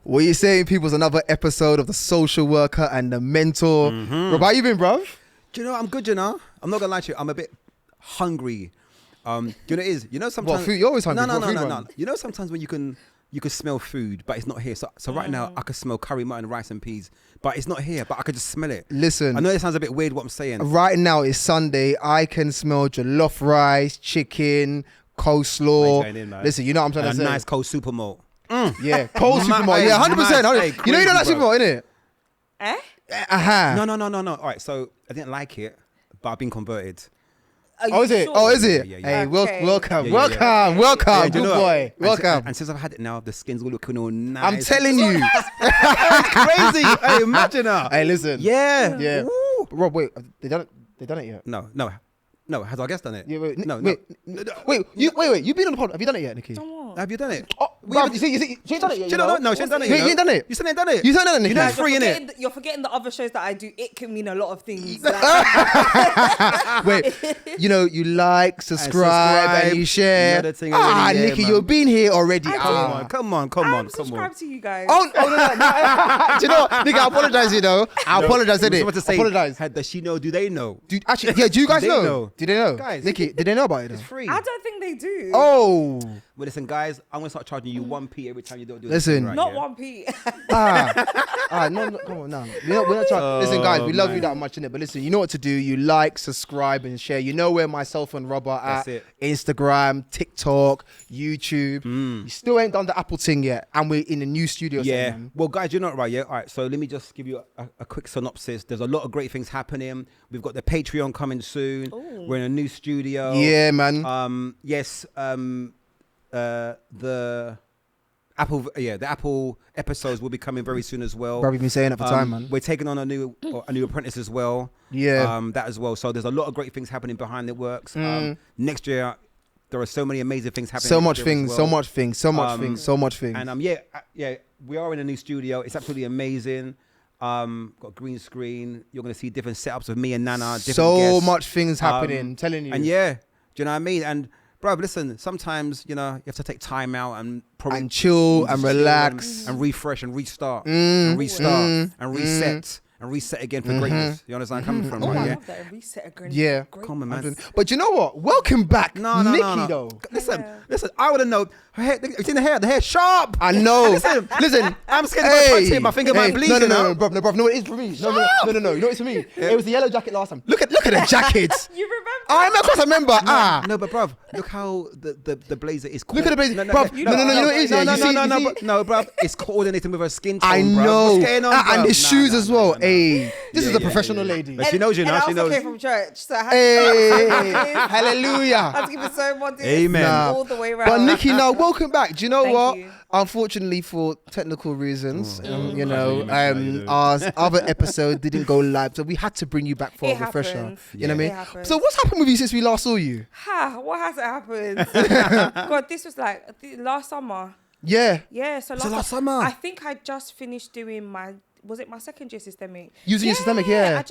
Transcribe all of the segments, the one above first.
What are you saying, people? It's another episode of The Social Worker and the Mentor. Rob, how you been, bruv? Do you know, I'm good, you know? I'm not going to lie to you. I'm a bit hungry. Do you know what it is? You know, sometimes... What, food? You're always hungry. No. You know, sometimes when you can smell food, but it's not here. So right now, I can smell curry, mutton, rice and peas, but it's not here, but I can just smell it. Listen. I know it sounds a bit weird what I'm saying. Right now, it's Sunday. I can smell jollof rice, chicken, coleslaw. Listen, you know what I'm trying to say? A nice cold super malt. Yeah, cold super malt. Yeah, 100%. You know you don't like super malt, innit? Eh? No. All right, so I didn't like it, but I've been converted. Oh, is it? Sure? Oh, is it? Yeah. Hey, Okay. welcome. Yeah, Good boy. Welcome. And since I've had it now, the skin's all looking all nice. I'm telling you. It's crazy. Hey, imagine that. Hey, listen. Yeah. Yeah. Woo. Rob, wait. They done it yet? No. Has our guest done it? Yeah, wait. No. Wait. You've been on the pod. Have you done it yet, Nikki? Have you done it? Oh, bruv, you see, she ain't done it yet. She ain't done it. You ain't done it. You still ain't done it. You ain't done it, Nikki. You know Guys, it's free, innit? You're forgetting the other shows that I do. It can mean a lot of things. Wait, you like, subscribe, and you share. Another thing already, yeah, Nikki, man. you've been here already. Come on. I'm subscribed to you guys. Oh, no. Do you know what? Nikki, I apologize, I apologize, innit? Apologize. Does she know? Do they know? Do you guys Do they know? know? Do they know? Guys, Nikki, did they know about it? It's free. I don't think they do. Oh. Well, listen, guys, I'm going to start charging you 1p every time you don't do this. Listen. Right, Not yeah? 1p. No, come on, no. We're not trying. Listen, guys, we love you that much, innit? But listen, you know what to do. You like, subscribe, and share. You know where myself and Rob are at. That's it. Instagram, TikTok, YouTube. You still ain't done the Apple thing yet, and we're in a new studio. Yeah. Setting. Well, guys, you're not right, yeah? All right, so let me just give you a quick synopsis. There's a lot of great things happening. We've got the Patreon coming soon. Ooh. We're in a new studio. Yeah, man. The Apple episodes will be coming very soon as well. Bro, we've been saying it for time, man. We're taking on a new apprentice as well. Yeah. That as well. So there's a lot of great things happening behind the works. Next year, there are so many amazing things happening. So much next year things, as so well. much things, so much things, so much things. And we are in a new studio. It's absolutely amazing. Got green screen. You're going to see different setups of me and Nana. Different So guests. much things happening. I'm telling you. And yeah, do you know what I mean? And bro, listen, sometimes, you have to take time out and probably and chill and relax and refresh and restart and restart and reset and reset again for greatness. You understand where I'm coming from, I right? Yeah. love that. Reset again. Yeah. Come on, man. But you know what? Welcome back, Nikki, though. Listen, I would have known. Her hair, you seen the hair? The hair sharp. I know. Listen, I'm scared about touching my finger might bleed. No, bro. No, it is for me. No. You know it's for me. It was the yellow jacket last time. Look at the jackets. You remember? Of course I remember. No, but bruv, look how the blazer is. Look at the blazer, bruv. No, you know what it is. No, bruv, it's coordinating with her skin tone. I bruv. know. What's going on, bruv? And the shoes as well. No. Hey, this is a Yeah, professional lady. But she knows you now. And She I also knows. came from church, so I had Hey, I hallelujah. had to keep it so modest. Amen. All the way around. But Nikki, now welcome back. Do you know Thank what? you. Unfortunately, for technical reasons, our other episode didn't go live, so we had to bring you back for It a refresher. happens. You know what I It mean? happens. So what's happened with you since we last saw you? What hasn't happened? God, this was like last summer. Yeah, Yeah, so last summer? I think I just finished doing my second year systemic? Using your systemic, yeah.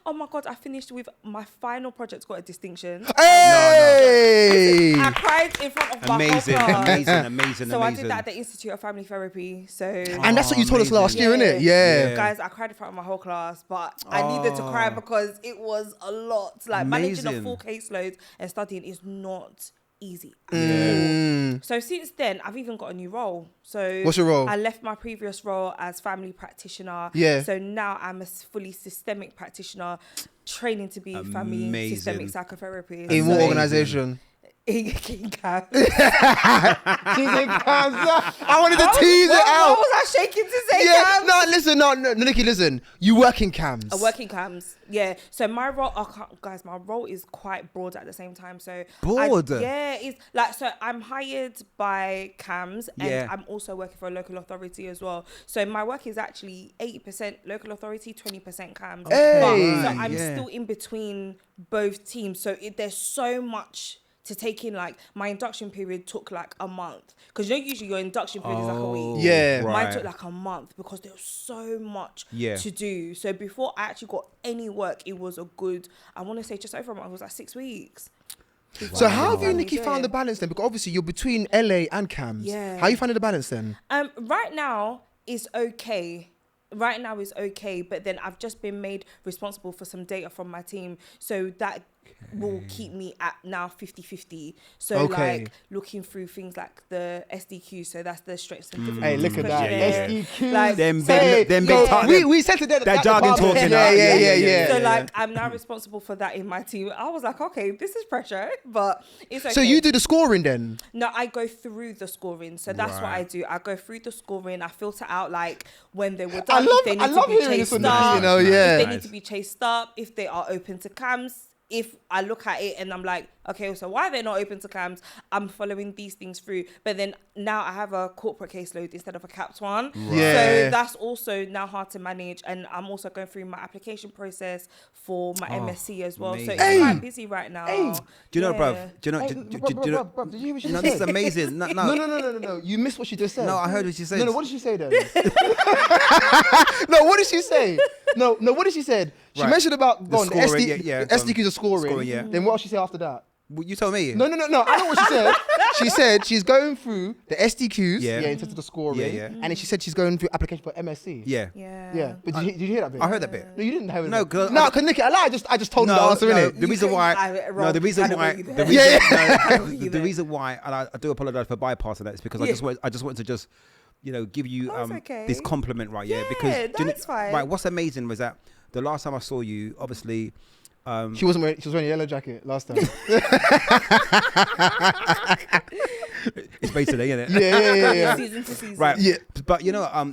Oh my God, I finished with my final project, got a distinction. Hey! I cried in front of my whole class. Amazing. So I did that at the Institute of Family Therapy. So And that's what you told us last year, Yeah. innit? Yeah. guys, I cried in front of my whole class, but I needed to cry because it was a lot. Like managing a Amazing. full caseload and studying is not easy. Mm. So since then, I've even got a new role. So What's your role? I left my previous role as family practitioner. Yeah. So now I'm a fully systemic practitioner, training to be family Amazing. systemic psychotherapist. In what organisation? In CAMHS. I wanted to tease it out. What was I shaking to say? Yeah, CAMHS? no, Nikki, listen. You work in CAMHS. I work in CAMHS, yeah. So my role, guys, my role is quite broad at the same time. So Broad? it's like, so I'm hired by CAMHS and Yeah. I'm also working for a local authority as well. So my work is actually 80% local authority, 20% CAMHS. Hey. So I'm Yeah. still in between both teams. So there's so much to take in. Like my induction period took like a month, because usually your induction period is like a week. Yeah. Mine took like a month because there was so much to do. So before I actually got any work, it was a good, I want to say just over a month. It was like 6 weeks. So how have you, Nikki, found the balance then? Because obviously you're between LA and CAMHS. Yeah. How are you finding the balance then? Right now, is okay. Right now is okay, but then I've just been made responsible for some data from my team, so that will keep me at now 50-50. So like looking through things like the SDQ, so that's the strengths and difficulties. Hey, look at that. SDQ. Like, We said to that jargon talking. Yeah. So like I'm now responsible for that in my team. I was like, okay, this is pressure, but it's okay. So you do the scoring then? No, I go through the scoring. So that's what I do. I go through the scoring. I filter out like when they were done. If they need to be chased up. You know, if they need to be chased up. If they are open to CAMHS. If I look at it and I'm like, okay, so why are they not open to CAMHS? I'm following these things through. But then now I have a corporate caseload instead of a capped one. So that's also now hard to manage. And I'm also going through my application process for my MSc as well. Amazing. So it's quite busy right now. Do you know, bruv? Do you know? Bruv, did you hear what she No, said? this is amazing. No. You missed what she just said. No, I heard what she said. No, what did she say then? No, what did she say? No, what did she say? She mentioned about the SDQs are scoring. Then what did she say after that? Well, you told me. No. I know what she said. She said she's going through the SDQs, in terms of the scoring, and then she said she's going through application for MSc. Yeah. But did you hear that bit? I heard that bit. No, you didn't hear it. No, because Nicky, I just told her the answer, innit? The reason why, the reason why, and I do apologize for bypassing that, is because I just wanted to give you this compliment, right? Yeah, because that's fine. Right, what's amazing was that the last time I saw you, obviously. She was wearing a yellow jacket last time. It's based today, isn't it? Yeah. Season to season. Right. Yeah. But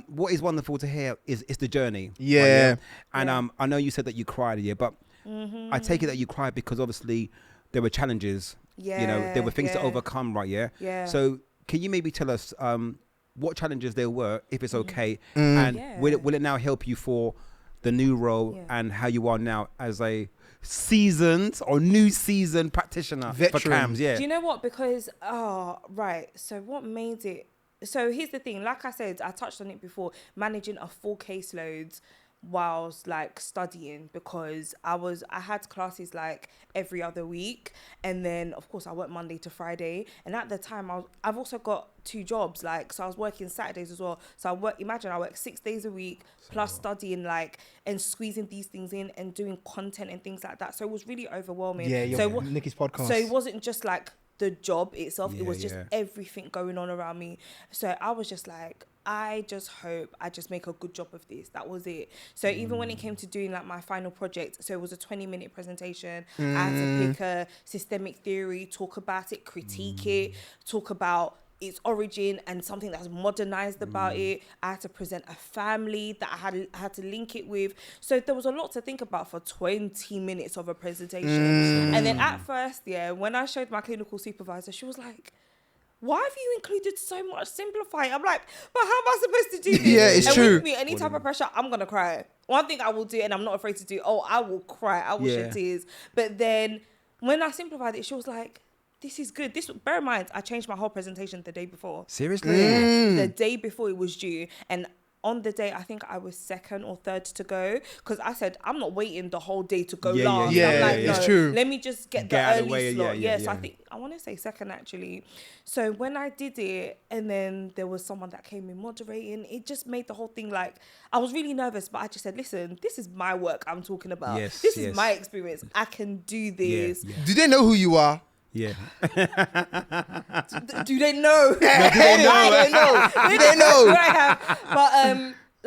what is wonderful to hear is the journey. Yeah. Right, and I know you said that you cried, but I take it that you cried because obviously there were challenges. Yeah. There were things to overcome, right? Yeah. Yeah. So can you maybe tell us what challenges there were, if it's okay, and will it now help you for the new role and how you are now as a seasoned or new seasoned practitioner for CAMHS? Do you know what? Because so what made it? So here's the thing. Like I said, I touched on it before. Managing a full caseload whilst like studying, because I had classes like every other week, and then of course I work Monday to Friday, and at the time I've also got 2 jobs, like, so I was working Saturdays as well. So I work 6 days a week plus studying, like, and squeezing these things in and doing content and things like that. So it was really overwhelming. Nicky's podcast. So it wasn't just like the job itself, it was just everything going on around me. So I was just like, I just hope I just make a good job of this. That was it. So even when it came to doing like my final project, so it was a 20-minute presentation. I had to pick a systemic theory, talk about it, critique it, talk about its origin and something that's modernized about it. I had to present a family that I had to link it with. So there was a lot to think about for 20 minutes of a presentation. And then at first, when I showed my clinical supervisor, she was like, why have you included so much simplifying? I'm like, but how am I supposed to do this? Yeah, it's true. With me, any type of pressure, I'm going to cry. One thing I will do, and I'm not afraid to do, I will cry. I will shed tears. But then when I simplified it, she was like, this is good. Bear in mind, I changed my whole presentation the day before. Seriously? The day before it was due. And on the day, I think I was 2nd or 3rd to go, because I said, I'm not waiting the whole day to go last. I'm like, no, it's true. Let me just get the early slot. So I think, I want to say 2nd actually. So when I did it, and then there was someone that came in moderating, it just made the whole thing like, I was really nervous, but I just said, listen, this is my work I'm talking about. This is my experience. I can do this. Do they know who you are? Yeah. Do they know? Do they know? Do they know?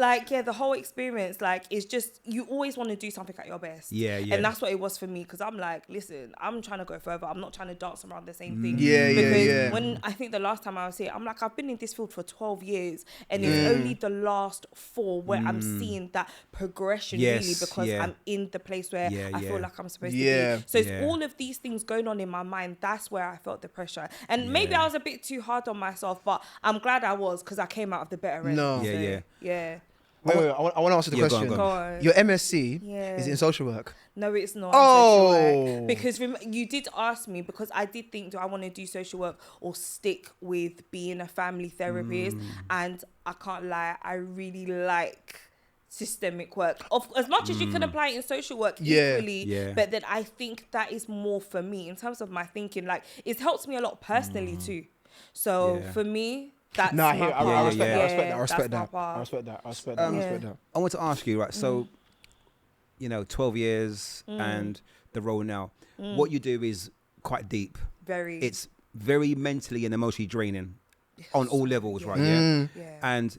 But the whole experience, like, is just, you always want to do something at your best. And that's what it was for me, because I'm like, listen, I'm trying to go further. I'm not trying to dance around the same thing. Because when I think the last time I was here, I'm like, I've been in this field for 12 years, and it's only the last 4 where I'm seeing that progression really, because I'm in the place where I feel like I'm supposed to be. So it's all of these things going on in my mind. That's where I felt the pressure. And maybe I was a bit too hard on myself, but I'm glad I was, because I came out of the better end. Wait, I want to answer the question. Go on. Your MSc is it in social work? No, it's not. Social work. Because you did ask me, because I did think, do I want to do social work or stick with being a family therapist? And I can't lie, I really like systemic work. As much as you can apply it in social work equally, but then I think that is more for me in terms of my thinking. Like, it helps me a lot personally too. So for me, That's Nah, my I part. respect that. I respect that. I That's respect my that. part. I respect that. I respect that. I respect that. I want to ask you, right? So, 12 years and the role now. What you do is quite deep. Very. It's very mentally and emotionally draining on all levels, right? Yeah. And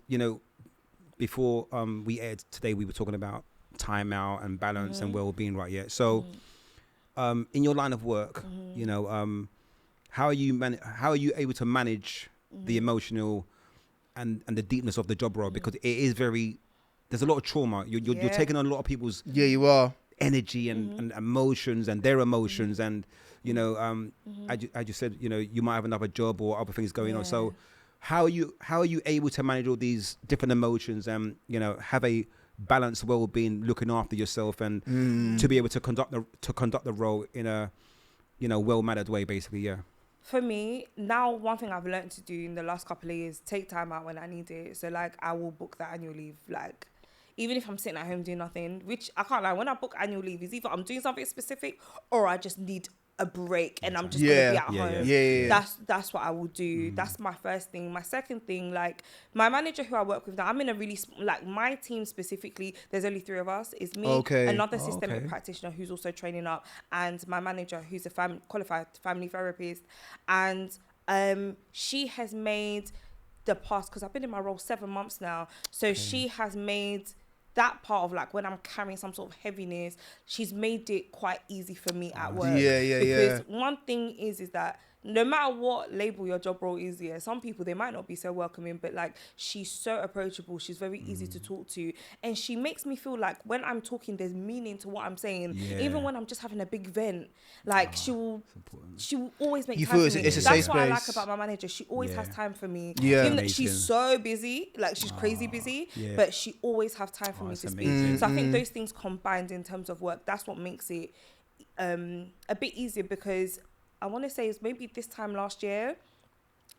before we aired today, we were talking about time out and balance and well-being, right? Yeah. So, in your line of work, how are you able to manage the emotional and the deepness of the job role? Because it is there's a lot of trauma. You're taking on a lot of people's you are energy and emotions and their emotions and as you said, you might have another job or other things going on. So how are you able to manage all these different emotions and have a balanced well-being, looking after yourself and to be able to conduct the role in a well-mannered way, basically? Yeah. For me, now one thing I've learned to do in the last couple of years, take time out when I need it. So like I will book that annual leave, like even if I'm sitting at home doing nothing, which I can't lie, when I book annual leave, is either I'm doing something specific or I just need a break and I'm just gonna be at home. Yeah. That's what I will do. That's my first thing. My second thing, like my manager who I work with now, I'm in a really like my team specifically, there's only 3 of us. It's me, another systemic practitioner who's also training up, and my manager who's a qualified family therapist. And she has made the past, because I've been in my role 7 months now, so she has made that part of like when I'm carrying some sort of heaviness, she's made it quite easy for me at work. Because one thing is that no matter what label your job role is, some people, they might not be so welcoming, but like she's so approachable, she's very easy to talk to, and she makes me feel like when I'm talking there's meaning to what I'm saying. Even when I'm just having a big vent, like she will always make time for me. That's what I like about my manager. She always has time for me. Even though she's so busy, like she's crazy busy, but she always has time for me to speak. So I think those things combined in terms of work, that's what makes it a bit easier, because I want to say it's maybe this time last year,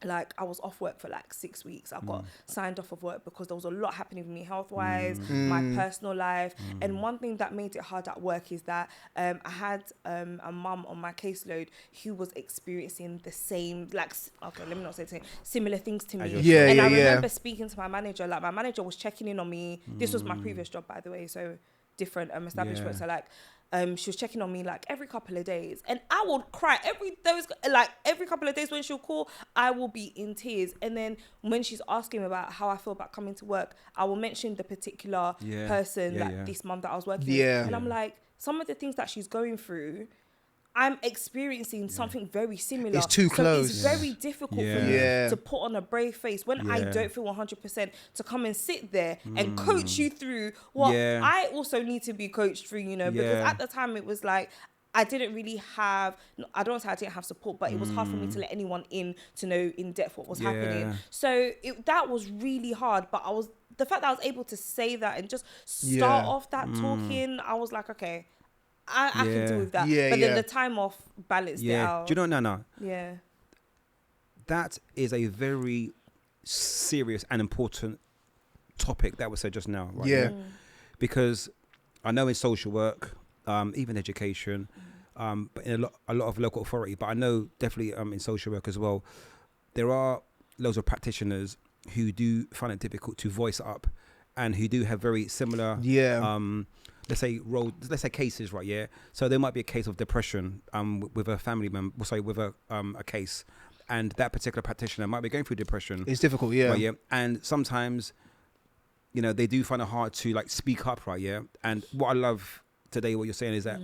like I was off work for like 6 weeks. I got signed off of work because there was a lot happening with me health-wise, my personal life. And one thing that made it hard at work is that I had a mum on my caseload who was experiencing the same, like, okay, let me not say the same, similar things to me. And I remember speaking to my manager, like my manager was checking in on me. This was my previous job, by the way, so different establishment. So like, she was checking on me like every couple of days, and I would cry every couple of days. When she'll call, I will be in tears. And then when she's asking me about how I feel about coming to work, I will mention the particular person this month that I was working with. And I'm like, some of the things that she's going through, I'm experiencing something very similar. It's too close. It's very difficult for me to put on a brave face when I don't feel 100%, to come and sit there and coach you through what I also need to be coached through, because at the time it was like, I didn't really have, I don't want to say I didn't have support, but it was hard for me to let anyone in to know in depth what was happening. So that was really hard, but the fact that I was able to say that and just start off that talking, I was like, okay, I can deal with that. But then the time off balanced it out. Do you know, no. Yeah. That is a very serious and important topic that was said just now, right? Yeah. Because I know in social work, even education, but in a lot of local authority, but I know definitely in social work as well, there are loads of practitioners who do find it difficult to voice up and who do have very similar let's say cases, right? Yeah. So there might be a case of depression with a family member, with a case, and that particular practitioner might be going through depression. It's difficult, right, yeah. And sometimes, they do find it hard to like speak up, right? Yeah. And what I love today, what you're saying is that,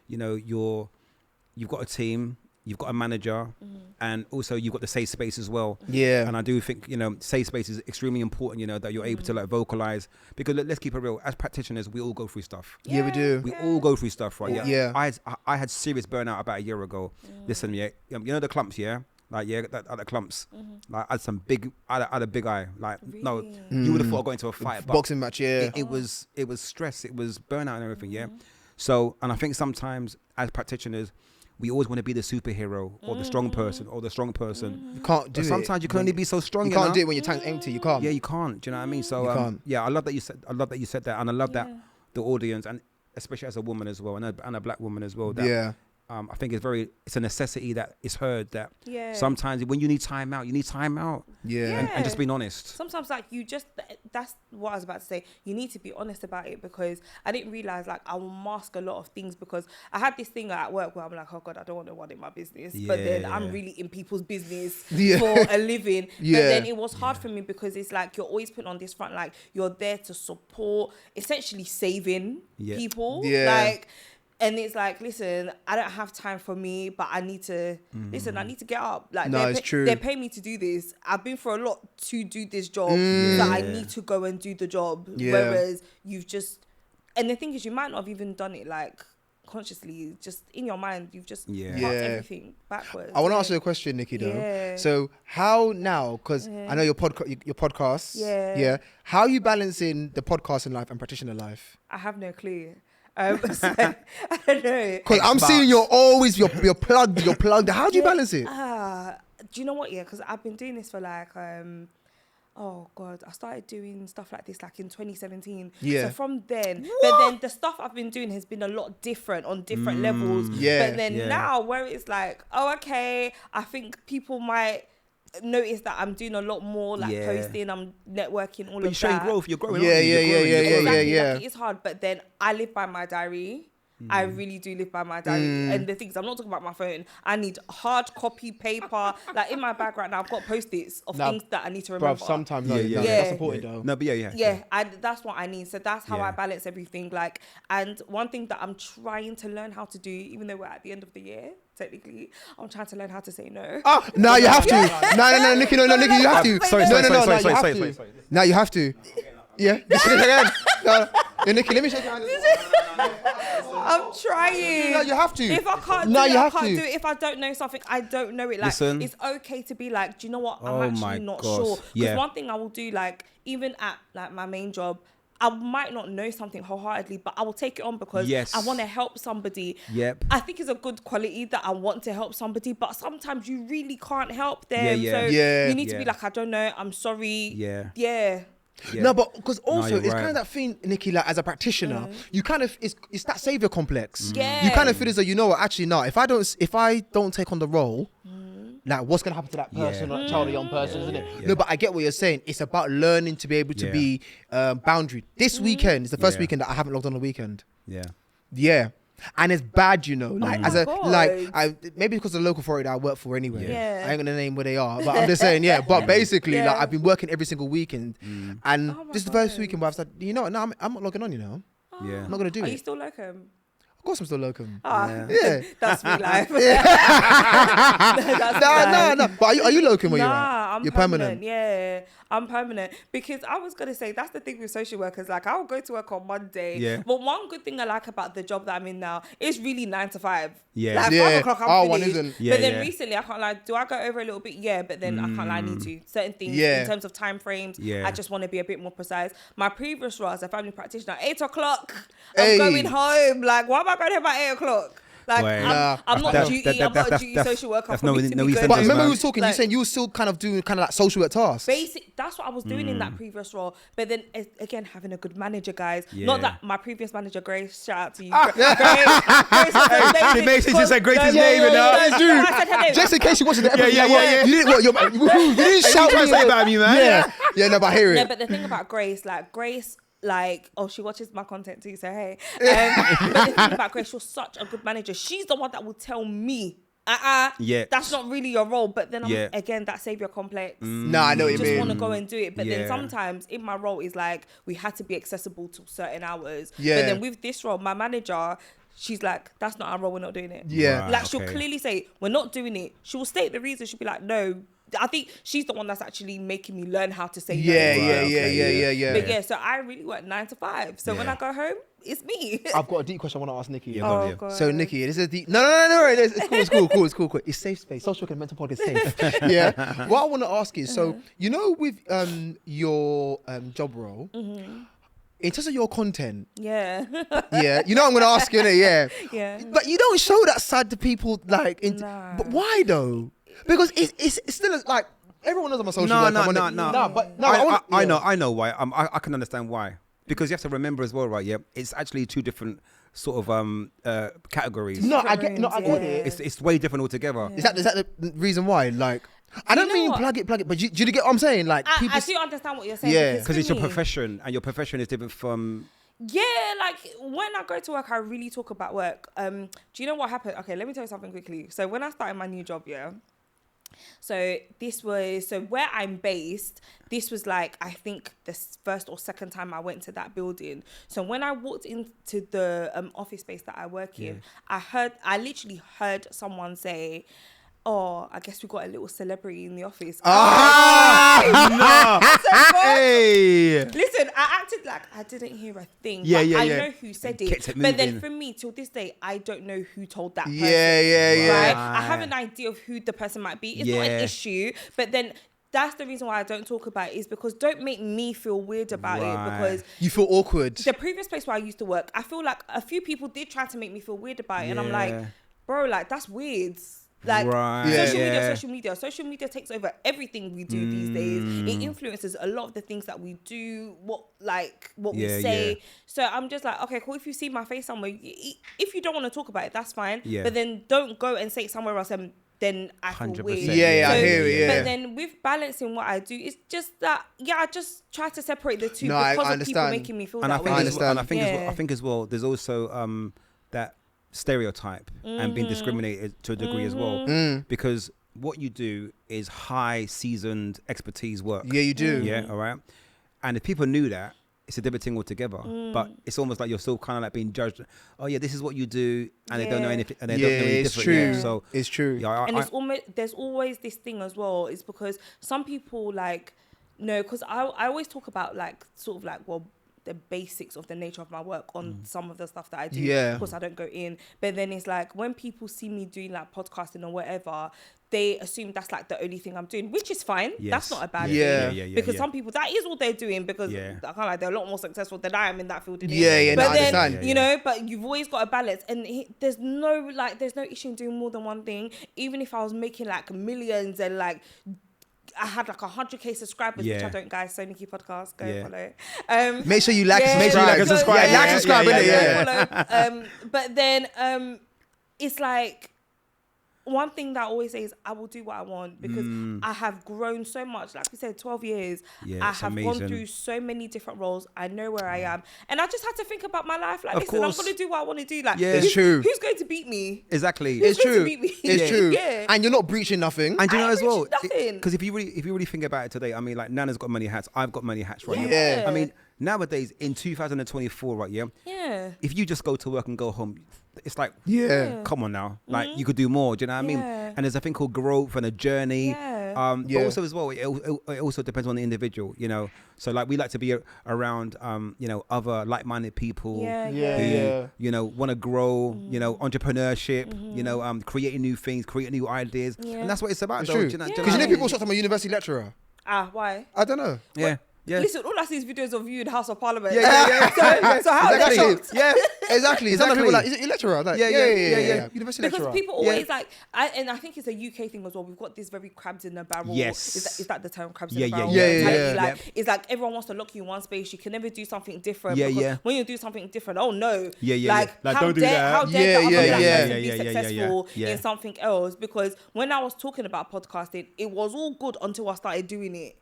you've got a team, you've got a manager, and also you've got the safe space as well. Yeah. And I do think, safe space is extremely important, that you're able to like vocalize, because let's keep it real. As practitioners, we all go through stuff. Yeah, we do. We all go through stuff, right? Yeah. I had serious burnout about a year ago. Listen, the clumps, like, the clumps. Like, I had some big, I had a big eye. Like, no, you would have thought I got into a fight. But boxing match, It was stress, it was burnout and everything, So, and I think sometimes as practitioners, we always want to be the superhero or the strong person or the strong person. You can't do it. Sometimes you can only be so strong. You can't do it when your tank's empty. You can't. Yeah, you can't. Do you know what I mean? So I love that you said. I love that you said that, and I love that the audience, and especially as a woman as well, and a black woman as well. That, I think it's a necessity that is heard. That sometimes when you need time out, you need time out. and just being honest. Sometimes like that's what I was about to say. You need to be honest about it, because I didn't realize like I will mask a lot of things, because I had this thing at work where I'm like, oh God, I don't want no one in my business. But then I'm really in people's business for a living. But then it was hard for me, because it's like you're always putting on this front, like you're there to support, essentially saving people. Like, and it's like, listen, I don't have time for me, but I need to listen. I need to get up. Like, it's true. They pay me to do this. I've been through a lot to do this job, so I need to go and do the job. Whereas you've just, and the thing is, you might not have even done it like consciously. Just in your mind, you've just marked everything backwards. I want to ask you a question, Nikki. Though, so how now? Because I know your podcast. How are you balancing the podcasting life and practitioner life? I have no clue. So, I don't know. Because I'm seeing you're always you're plugged. How do you balance it? Do you know what? Yeah, because I've been doing this for like oh God, I started doing stuff like this like in 2017. So from then, but then the stuff I've been doing has been a lot different on different levels. But then now, where it's like, oh okay, I think people might notice that I'm doing a lot more like posting, I'm networking, all of that. But you're showing growth, you're growing. Yeah. Like, it's hard, but then I live by my diary. I really do live by my diary. And the things, I'm not talking about my phone. I need hard copy paper. Like in my bag right now, I've got post-its of things that I need to remember. Bruv, sometimes that's supported though. No, but that's what I need. So that's how I balance everything. Like, and one thing that I'm trying to learn how to do, even though we're at the end of the year, technically, I'm trying to learn how to say no. Oh, no, you have to. No, Nikki, no, Nikki, you have to. Sorry. Now you have to. Yeah. Nikki, let me shake your hand. I'm trying. No, you have to. If I can't do it, I can't do it. If I don't know something, I don't know it. Like, it's okay to be like, do you know what? I'm actually not sure. Because one thing I will do, like, even at like my main job, I might not know something wholeheartedly, but I will take it on because I want to help somebody. I think it's a good quality that I want to help somebody, but sometimes you really can't help them. So you need to be like, I don't know, I'm sorry. No, but because also it's kind of that thing, Nikki, like as a practitioner, you kind of, it's that savior complex. You kind of feel as though, you know what, actually no, if I don't take on the role, like what's going to happen to that person, or child or young person, isn't it? No, but I get what you're saying. It's about learning to be able to be boundary. This weekend is the first weekend that I haven't logged on the weekend. And it's bad, you know, like maybe because of the local authority that I work for anyway. I ain't gonna name where they are, but I'm just saying, but basically, like I've been working every single weekend, and this is the first weekend where I've said, you know what, no, I'm not logging on, you know. I'm not gonna do it. Are you still locum? Of course I'm still locum. That's me life. No. But are you locum where you're at? You're permanent. Yeah, I'm permanent. Because I was going to say, that's the thing with social workers. Like, I'll go to work on Monday. But one good thing I like about the job that I'm in now is really 9 to 5. Like 5 o'clock, I'm finished. One isn't. But then recently, I can't lie, do I go over a little bit? Yeah, but then I can't lie, I need to. Certain things in terms of time frames, I just want to be a bit more precise. My previous role as a family practitioner, 8 o'clock, I'm going home. Like, why am I going home at 8 o'clock? Like, I'm not a duty social worker. But remember we were talking, you saying you were still kind of doing kind of like social work tasks. That's what I was doing in that previous role. But then again, having a good manager, guys. Not that my previous manager, Grace, shout out to you. She makes it just say Grace's name, you know. Just in case she watches the episode. You didn't shout about me, man. No, but I hear it. No, but the thing about Grace, she watches my content too, so hey. But the thing about Grace, she's such a good manager. She's the one that will tell me, that's not really your role. But then again, that savior complex. No, I know what you mean. Just want to go and do it. But then sometimes in my role is like, we had to be accessible to certain hours. But then with this role, my manager, she's like, that's not our role, we're not doing it. Like she'll clearly say, we're not doing it. She will state the reason. She'll be like, no. I think she's the one that's actually making me learn how to say no. But so I really work 9 to 5. So when I go home, it's me. I've got a deep question I want to ask Nikki. God. So Nikki, this is a deep. No. It's cool. It's safe space. Social worker and mental podcast is safe. What I want to ask is, so you know, with your job role. In terms of your content, you know I'm gonna ask you, but you don't show that side to people, like, but why though? Because it's still like everyone knows I'm a social worker. I know why. I can understand why, because you have to remember as well, right? Yeah, it's actually two different sort of categories. I get it. It's way different altogether. Is that the reason why? Like, I don't mean plug it, but do you get what I'm saying? Like, I do understand what you're saying. Yeah. Because it's your profession, and your profession is different from... Yeah, like when I go to work, I really talk about work. Do you know what happened? Okay, let me tell you something quickly. So when I started my new job, so where I'm based, this was like, I think the first or second time I went to that building. So when I walked into the office space that I work in, I literally heard someone say, "Oh, I guess we got a little celebrity in the office." Hey. Listen, I acted like I didn't hear a thing. I know who said it. But then for me, till this day, I don't know who told that person. Right? I have an idea of who the person might be. It's not an issue. But then that's the reason why I don't talk about it, is because don't make me feel weird about it, because you feel awkward. The previous place where I used to work, I feel like a few people did try to make me feel weird about it. And I'm like, bro, like, that's weird. Like, social media takes over everything we do these days. It influences a lot of the things that we do, what we say. So I'm just like, okay, cool. If you see my face somewhere, if you don't want to talk about it, that's fine. But then don't go and say it somewhere else, and then I feel 100%. Weird. I hear it. But then with balancing what I do, it's just that I just try to separate the two because of people making me feel that way. I think as well, there's also that stereotype and being discriminated to a degree as well, because what you do is high seasoned expertise work. You do. All right. And if people knew that, it's a different thing altogether. But it's almost like you're still kind of like being judged. Oh yeah, this is what you do, and they don't know anything, and they don't know any different. True. So it's true. There's always this thing as well. Is because some people because I always talk about the basics of the nature of my work on some of the stuff that I do. Of course, I don't go in. But then it's like when people see me doing like podcasting or whatever, they assume that's like the only thing I'm doing, which is fine. That's not a bad thing. Because some people, that is all they're doing, because I can't like, they're a lot more successful than I am in that field. But then, but you've always got a balance, and there's no issue in doing more than one thing. Even if I was making like millions and like I had like 100k subscribers, which I don't, guys. So Nikki Podcast, go follow. Make sure you like, and subscribe. Follow. But then it's like, one thing that I always say is I will do what I want, because I have grown so much. Like we said, 12 years. I have gone through so many different roles. I know where I am. And I just had to think about my life. Like, listen, I'm going to do what I want to do. Like, it's true. Who's going to beat me? Exactly. It's true. It's true. Yeah. And you're not breaching nothing. And you know as well, because if you really think about it today, I mean, like, Nana's got many hats. I've got many hats right now. I mean, nowadays in 2024, right? If you just go to work and go home, it's like, come on now, like you could do more. Do you know what I mean? And there's a thing called growth and a journey. But also as well, it also depends on the individual, you know. So like we like to be around, other like-minded people who, want to grow, entrepreneurship, creating new things, creating new ideas, and that's what it's about. Because people shot from a university lecturer. Why? I don't know. Yeah. Listen, all I see is videos of you in the House of Parliament. So how is that shocked? Exactly. Some people like, is it your lecturer? Like, yeah. University lecturer. Because people always like, and I think it's a UK thing as well. We've got this very crabs in the barrel. Yes. Is that the term, crabs in the barrel? It's like everyone wants to lock you in one space. You can never do something different. When you do something different, oh no. Like how dare the other person be successful in something else? Because when I was talking about podcasting, it was all good until I started doing it.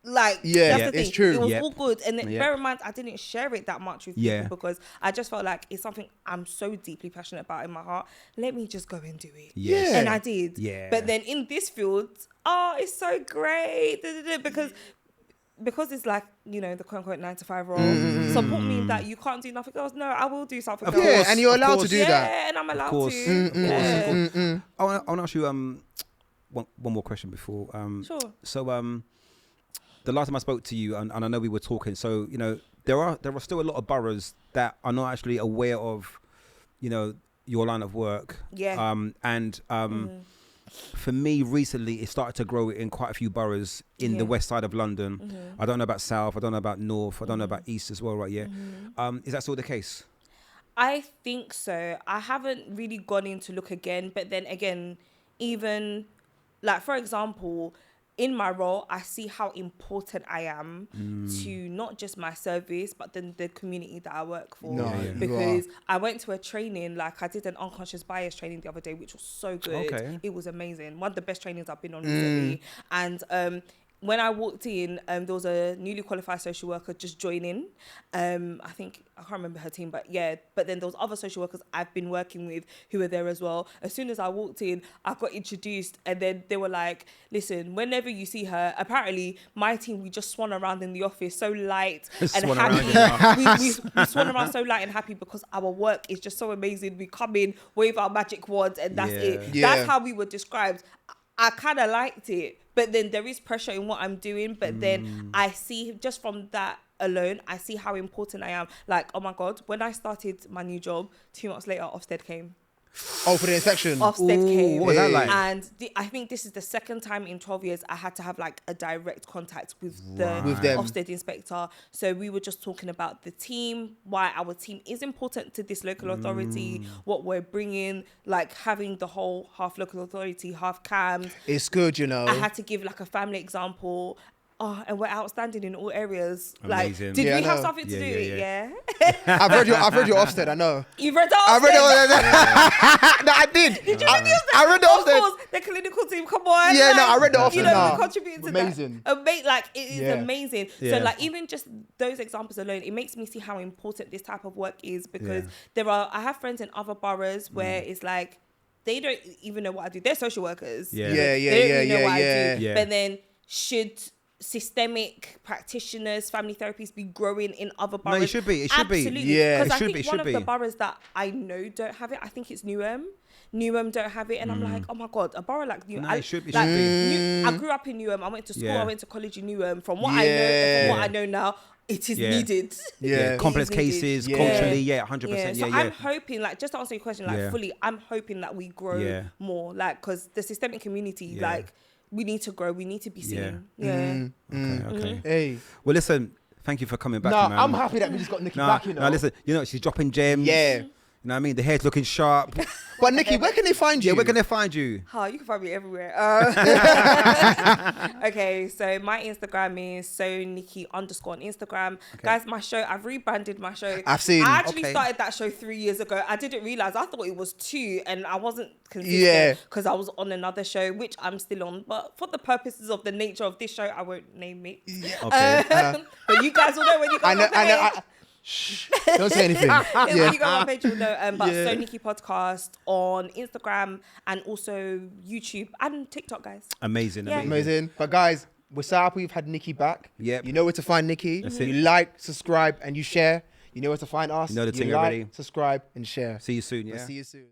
Like, that's the thing. It's true. It was all good. And then bear in mind, I didn't share it that much with people because I just felt like it's something I'm so deeply passionate about in my heart. Let me just go and do it. And I did. But then in this field, it's so great. Because it's like, the quote-unquote 9-to-5 role. Support me in that. You can't do nothing else. No, I will do something else. Yeah, and you're allowed to do that. Yeah, and I'm allowed to. I want to ask you one more question before. Sure. So, the last time I spoke to you, and I know we were talking, so, there are still a lot of boroughs that are not actually aware of, your line of work. For me, recently, it started to grow in quite a few boroughs in the west side of London. I don't know about south, I don't know about north, I don't know about east as well, right? Is that still the case? I think so. I haven't really gone in to look again, but then again, even, like, for example, in my role, I see how important I am to not just my service, but then the community that I work for. Because I went to a training, like I did an unconscious bias training the other day, which was so good. It was amazing. One of the best trainings I've been on recently. And when I walked in, there was a newly qualified social worker just joining. I think, I can't remember her team, but yeah. But then there was other social workers I've been working with who were there as well. As soon as I walked in, I got introduced, and then they were like, listen, whenever you see her, apparently my team, we just swan around in the office so light and happy. We swan around so light and happy because our work is just so amazing. We come in, wave our magic wands, and that's it. That's how we were described. I kind of liked it, but then there is pressure in what I'm doing. But then I see, just from that alone, I see how important I am. Like, oh my God, when I started my new job, 2 months later, Ofsted came. Oh, for the inspection. Ofsted came. What was that like? And I think this is the second time in 12 years I had to have like a direct contact with them. Ofsted inspector. So we were just talking about the team, why our team is important to this local authority, what we're bringing, like having the whole half local authority, half CAMHS. It's good, you know. I had to give like a family example. Oh, and we're outstanding in all areas. Amazing. Like, did we have something to do it? Yeah. I've read your Ofsted, I know. You've read the Ofsted? I read it. No, I did. Did you read the Ofsted? I read the Ofsted. Of course, the clinical team, come on. Yeah, like, no, I read the Ofsted. You know, we contributed to amazing. That. Like, it is amazing. Yeah. So, like, even just those examples alone, it makes me see how important this type of work is, because I have friends in other boroughs where it's like, they don't even know what I do. They're social workers. They don't even know what I do. Yeah. But then should systemic practitioners, family therapists be growing in other boroughs? No, it should be. It should Absolutely. be. Yeah. Because I It think should one of be. the boroughs that I know don't have it, I think it's Newham. Newham don't have it, and I'm like, oh my God, a borough like Newham. No, it should be. I grew up in Newham. I went to school. I went to college in Newham. From what I know, and from what I know now, it is needed. Yeah. Complex cases, culturally, 100%. So I'm hoping, like, just to answer your question, like, fully, I'm hoping that we grow more, like, because the systemic community, like, we need to grow. We need to be seen. Okay. Hey. Well, listen, thank you for coming back, No, man. I'm happy that we just got Nikki back, you know. No, listen, she's dropping gems. Yeah. You know what I mean? The hair's looking sharp. But Nikki, where can they find you? Yeah, where can they find you? Oh, you can find me everywhere. Okay, so my Instagram is @Nikki_ on Instagram. Guys, my show, I've rebranded my show. I've seen. I actually started that show 3 years ago. I didn't realize. I thought it was 2, and I wasn't consistent because I was on another show, which I'm still on. But for the purposes of the nature of this show, I won't name it. Okay. But you guys will know when you go on my page. Shh, don't say anything. When you go on my page, you'll know. But So Nikki Podcast on Instagram and also YouTube and TikTok, guys. Amazing. But guys, we're so happy we've had Nikki back. Yep. You know where to find Nikki. You like, subscribe, and you share. You know where to find us. You know the thing like, already. Subscribe, and share. See you soon, yeah? See you soon.